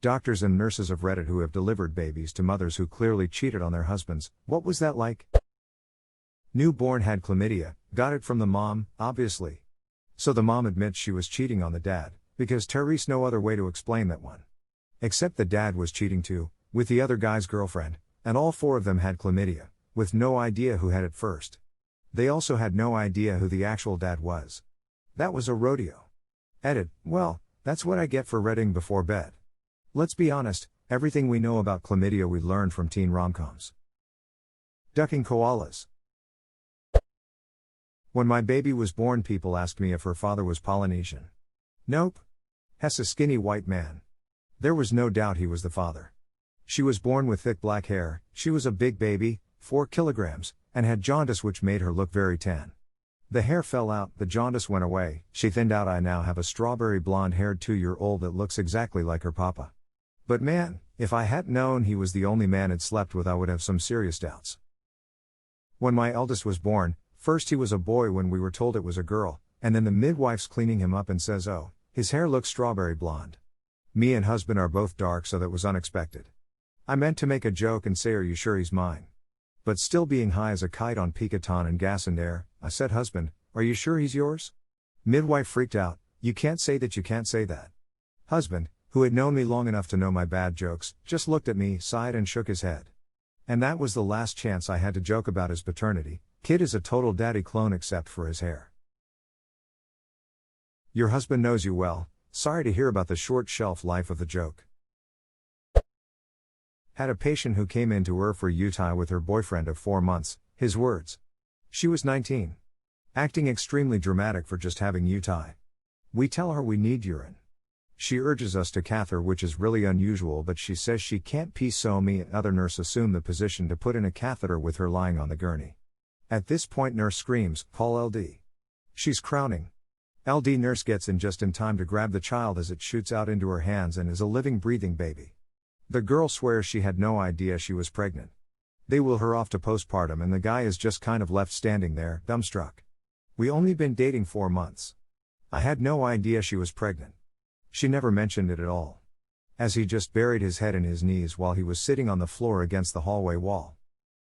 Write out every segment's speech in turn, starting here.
Doctors and nurses of Reddit who have delivered babies to mothers who clearly cheated on their husbands, what was that like? Newborn had chlamydia, got it from the mom, obviously. So the mom admits she was cheating on the dad, because there's no other way to explain that one. Except the dad was cheating too, with the other guy's girlfriend, and all four of them had chlamydia, with no idea who had it first. They also had no idea who the actual dad was. That was a rodeo. Edit, well, that's what I get for reading before bed. Let's be honest, everything we know about chlamydia we learned from teen romcoms. Ducking koalas. When my baby was born, people asked me if her father was Polynesian. Nope. Hess a skinny white man. There was no doubt he was the father. She was born with thick black hair, she was a big baby, 4 kilograms, and had jaundice which made her look very tan. The hair fell out, the jaundice went away, she thinned out. I now have a strawberry blonde-haired 2-year-old that looks exactly like her papa. But man, if I hadn't known he was the only man I'd slept with, I would have some serious doubts. When my eldest was born, first he was a boy when we were told it was a girl, and then the midwife's cleaning him up and says, oh, his hair looks strawberry blonde. Me and husband are both dark, so that was unexpected. I meant to make a joke and say, are you sure he's mine? But still being high as a kite on Picaton and gas and air, I said, husband, are you sure he's yours? Midwife freaked out, you can't say that, you can't say that. Husband, who had known me long enough to know my bad jokes, just looked at me, sighed and shook his head. And that was the last chance I had to joke about his paternity. Kid is a total daddy clone except for his hair. Your husband knows you well, sorry to hear about the short shelf life of the joke. Had a patient who came into her for Utah with her boyfriend of 4 months, his words. She was 19. Acting extremely dramatic for just having Utah. We tell her we need urine. She urges us to catheter, which is really unusual, but she says she can't pee, so me and other nurse assume the position to put in a catheter with her lying on the gurney. At this point nurse screams, call LD. She's crowning. LD nurse gets in just in time to grab the child as it shoots out into her hands and is a living, breathing baby. The girl swears she had no idea she was pregnant. They wheel her off to postpartum and the guy is just kind of left standing there, dumbstruck. We only been dating 4 months. I had no idea she was pregnant. She never mentioned it at all. As he just buried his head in his knees while he was sitting on the floor against the hallway wall.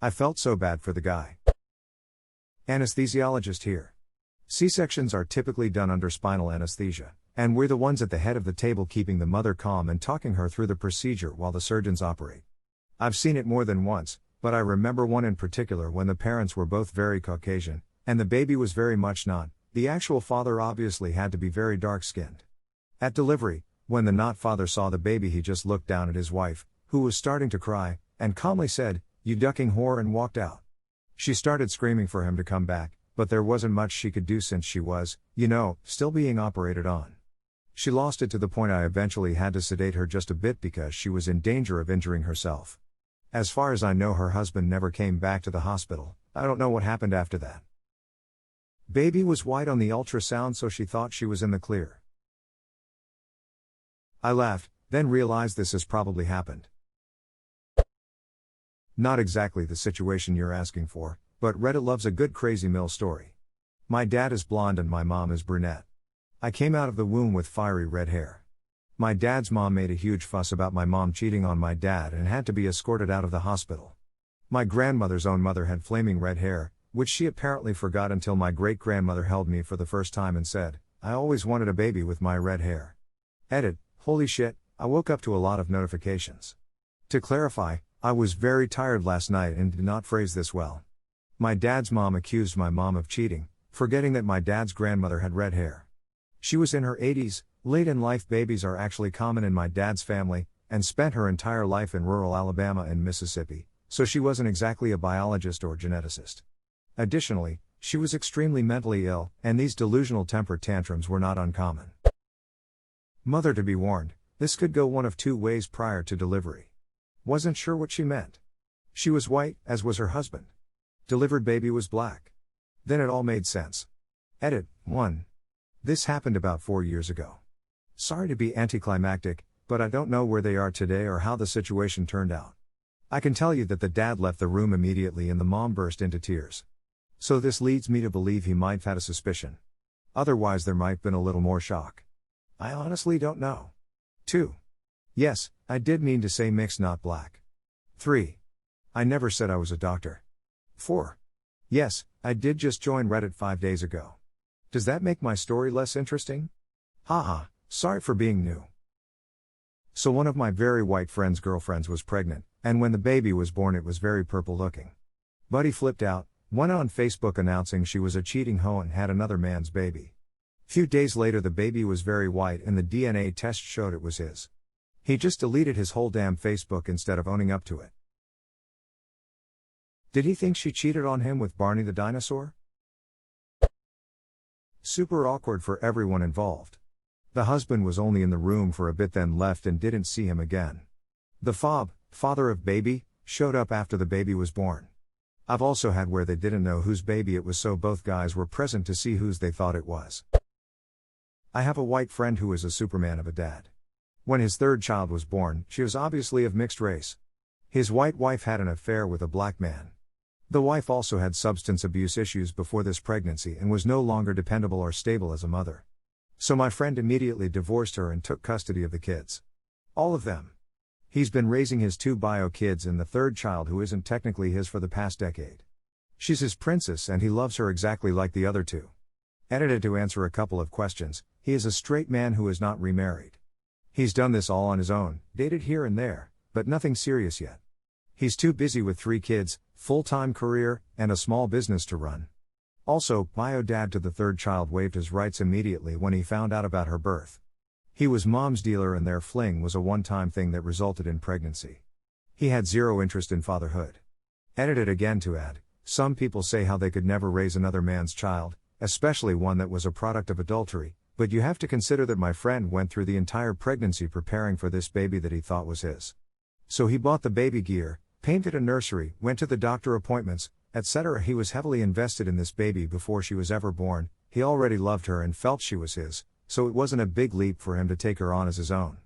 I felt so bad for the guy. Anesthesiologist here. C-sections are typically done under spinal anesthesia, and we're the ones at the head of the table keeping the mother calm and talking her through the procedure while the surgeons operate. I've seen it more than once, but I remember one in particular when the parents were both very Caucasian, and the baby was very much not. The actual father obviously had to be very dark-skinned. At delivery, when the not father saw the baby, he just looked down at his wife, who was starting to cry, and calmly said, "You ducking whore," and walked out. She started screaming for him to come back, but there wasn't much she could do since she was, still being operated on. She lost it to the point I eventually had to sedate her just a bit because she was in danger of injuring herself. As far as I know, her husband never came back to the hospital. I don't know what happened after that. Baby was white on the ultrasound, so she thought she was in the clear. I laughed, then realized this has probably happened. Not exactly the situation you're asking for, but Reddit loves a good crazy mill story. My dad is blonde and my mom is brunette. I came out of the womb with fiery red hair. My dad's mom made a huge fuss about my mom cheating on my dad and had to be escorted out of the hospital. My grandmother's own mother had flaming red hair, which she apparently forgot until my great-grandmother held me for the first time and said, "I always wanted a baby with my red hair." Edit, holy shit, I woke up to a lot of notifications. To clarify, I was very tired last night and did not phrase this well. My dad's mom accused my mom of cheating, forgetting that my dad's grandmother had red hair. She was in her 80s, late in life. Babies are actually common in my dad's family, and spent her entire life in rural Alabama and Mississippi, so she wasn't exactly a biologist or geneticist. Additionally, she was extremely mentally ill, and these delusional temper tantrums were not uncommon. Mother to be warned, this could go one of two ways prior to delivery. Wasn't sure what she meant. She was white, as was her husband. Delivered baby was black. Then it all made sense. Edit, 1. This happened about 4 years ago. Sorry to be anticlimactic, but I don't know where they are today or how the situation turned out. I can tell you that the dad left the room immediately and the mom burst into tears. So this leads me to believe he might have had a suspicion. Otherwise there might have been a little more shock. I honestly don't know. 2. Yes, I did mean to say mixed, not black. 3. I never said I was a doctor. 4. Yes, I did just join Reddit 5 days ago. Does that make my story less interesting? Haha, sorry for being new. So one of my very white friend's girlfriends was pregnant, and when the baby was born it was very purple looking. Buddy flipped out, went on Facebook announcing she was a cheating hoe and had another man's baby. Few days later the baby was very white and the DNA test showed it was his. He just deleted his whole damn Facebook instead of owning up to it. Did he think she cheated on him with Barney the dinosaur? Super awkward for everyone involved. The husband was only in the room for a bit then left and didn't see him again. The father of baby, showed up after the baby was born. I've also had where they didn't know whose baby it was so both guys were present to see whose they thought it was. I have a white friend who is a superman of a dad. When his third child was born, she was obviously of mixed race. His white wife had an affair with a black man. The wife also had substance abuse issues before this pregnancy and was no longer dependable or stable as a mother. So my friend immediately divorced her and took custody of the kids. All of them. He's been raising his 2 bio kids and the third child who isn't technically his for the past decade. She's his princess and he loves her exactly like the other 2. Edited to answer a couple of questions, he is a straight man who is not remarried. He's done this all on his own, dated here and there, but nothing serious yet. He's too busy with 3 kids, full-time career, and a small business to run. Also, bio dad to the third child waived his rights immediately when he found out about her birth. He was mom's dealer and their fling was a one-time thing that resulted in pregnancy. He had zero interest in fatherhood. Edited again to add, some people say how they could never raise another man's child, especially one that was a product of adultery, but you have to consider that my friend went through the entire pregnancy preparing for this baby that he thought was his. So he bought the baby gear, painted a nursery, went to the doctor appointments, etc. He was heavily invested in this baby before she was ever born. He already loved her and felt she was his, so it wasn't a big leap for him to take her on as his own.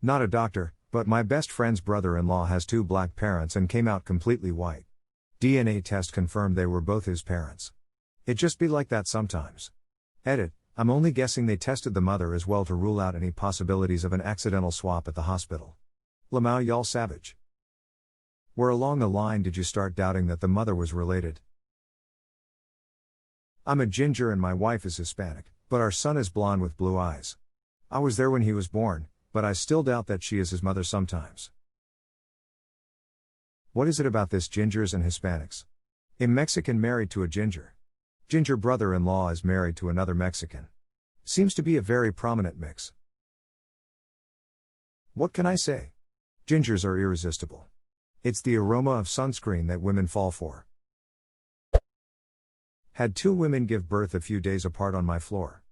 Not a doctor, but my best friend's brother-in-law has 2 black parents and came out completely white. DNA test confirmed they were both his parents. It just be like that sometimes. Edit, I'm only guessing they tested the mother as well to rule out any possibilities of an accidental swap at the hospital. Lamau y'all savage. Where along the line did you start doubting that the mother was related? I'm a ginger and my wife is Hispanic, but our son is blonde with blue eyes. I was there when he was born, but I still doubt that she is his mother sometimes. What is it about this gingers and Hispanics? A Mexican married to a ginger. Ginger brother-in-law is married to another Mexican. Seems to be a very prominent mix. What can I say? Gingers are irresistible. It's the aroma of sunscreen that women fall for. Had 2 women give birth a few days apart on my floor.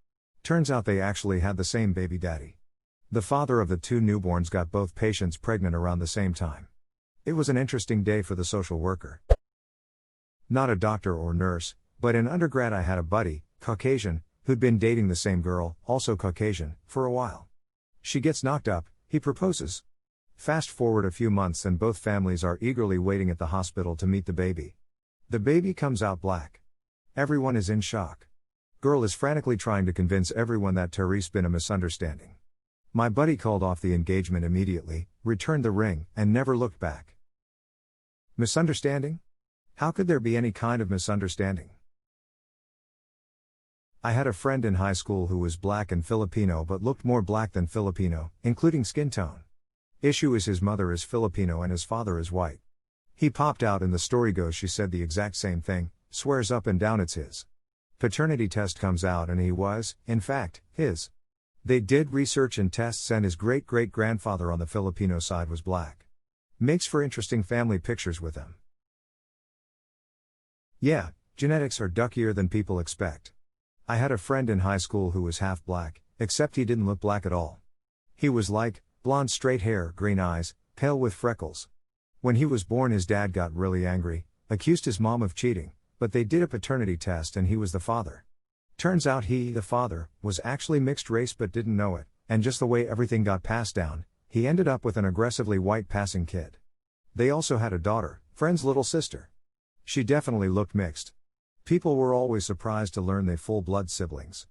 Turns out they actually had the same baby daddy. The father of the 2 newborns got both patients pregnant around the same time. It was an interesting day for the social worker. Not a doctor or nurse, but in undergrad I had a buddy, Caucasian, who'd been dating the same girl, also Caucasian, for a while. She gets knocked up, he proposes. Fast forward a few months and both families are eagerly waiting at the hospital to meet the baby. The baby comes out black. Everyone is in shock. Girl is frantically trying to convince everyone that there's been a misunderstanding. My buddy called off the engagement immediately, returned the ring, and never looked back. Misunderstanding? How could there be any kind of misunderstanding? I had a friend in high school who was black and Filipino but looked more black than Filipino, including skin tone. Issue is his mother is Filipino and his father is white. He popped out and the story goes she said the exact same thing, swears up and down it's his. Paternity test comes out and he was, in fact, his. They did research and tests and his great-great-grandfather on the Filipino side was black. Makes for interesting family pictures with them. Yeah, genetics are duckier than people expect. I had a friend in high school who was half black, except he didn't look black at all. He was like, blonde straight hair, green eyes, pale with freckles. When he was born his dad got really angry, accused his mom of cheating, but they did a paternity test and he was the father. Turns out he, the father, was actually mixed race but didn't know it, and just the way everything got passed down, he ended up with an aggressively white passing kid. They also had a daughter, friend's little sister. She definitely looked mixed. People were always surprised to learn they full-blood siblings.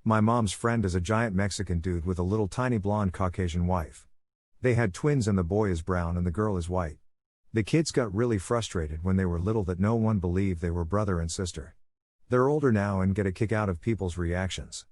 My mom's friend is a giant Mexican dude with a little tiny blonde Caucasian wife. They had twins and the boy is brown and the girl is white. The kids got really frustrated when they were little that no one believed they were brother and sister. They're older now and get a kick out of people's reactions.